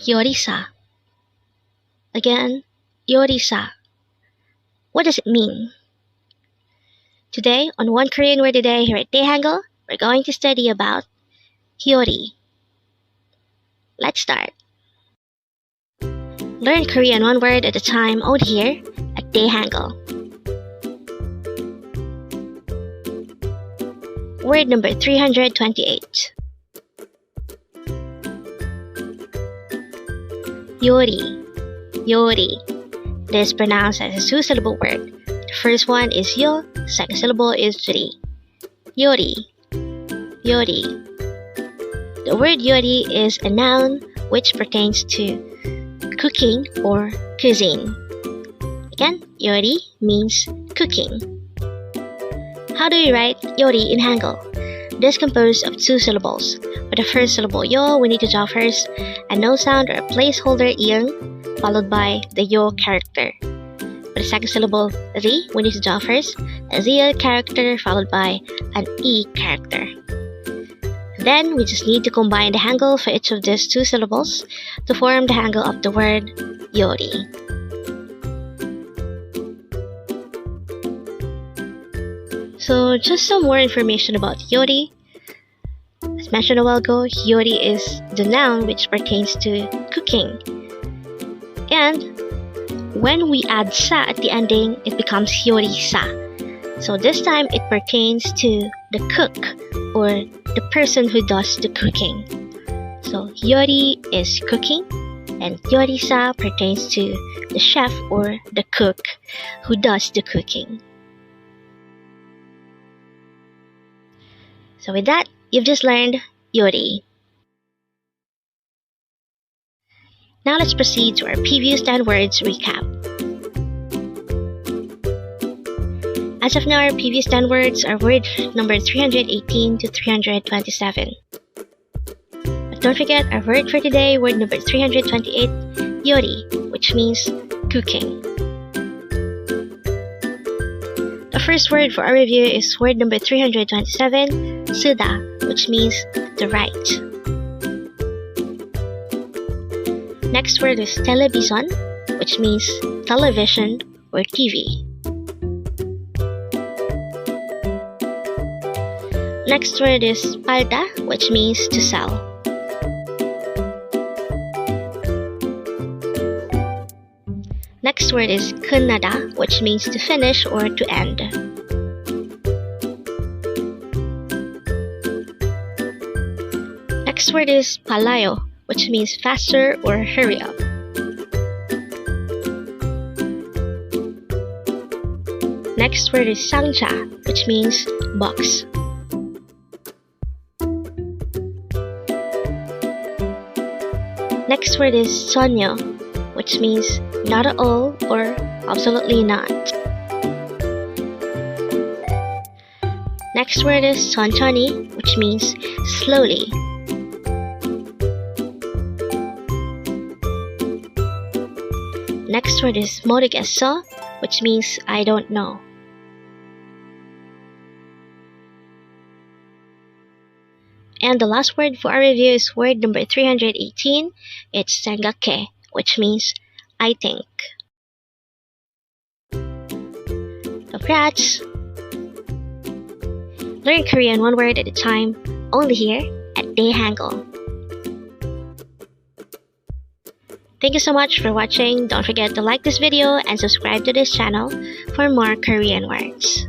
YORI-sa. Again, YORI-sa. What does it mean? Today, on One Korean Word a Day here at Dae-Hangul, we're going to study about YORI. Let's start. Learn Korean one word at a time only here at Dae-Hangul. Word number 328. YORI. YORI. This is pronounced as a two-syllable word. The first one is yo, second syllable is ri. YORI. YORI. The word YORI is a noun which pertains to cooking or cuisine. Again, YORI means cooking. How do we write YORI in Hangul? This is composed of two syllables. For the first syllable yo, we need to draw first a no sound or a placeholder iyang, followed by the yo character. For the second syllable ri, we need to draw first a zia character followed by an e character. Then we just need to combine the Hangul for each of these two syllables to form the Hangul of the word YORI. So just some more information about YORI. As mentioned a while ago, YORI is the noun which pertains to cooking. And when we add sa at the ending, it becomes YORI-sa. So this time it pertains to the cook or the person who does the cooking. So YORI is cooking and YORI-sa pertains to the chef or the cook who does the cooking. So with that, you've just learned YORI. Now let's proceed to our previous 10 words recap. As of now, our previous 10 words are word number 318 to 327. But don't forget our word for today, word number 328, YORI, which means cooking. The first word for our review is word number 327, 쓰다, which means to write. Next word is television, which means television or TV. Next word is palda, which means to sell. Next word is 끝나다, which means to finish or to end. Next word is palayo, which means faster or hurry up. Next word is 상자, which means box. Next word is 전혀, which means not at all or absolutely not. Next word is 천천히, which means slowly. Next word is 모르겠어, which means I don't know. And the last word for our review is word number 318. It's 생각해, which means I think. Congrats! Learn Korean one word at a time, only here at Dae-Hangul. Thank you so much for watching. Don't forget to like this video and subscribe to this channel for more Korean words.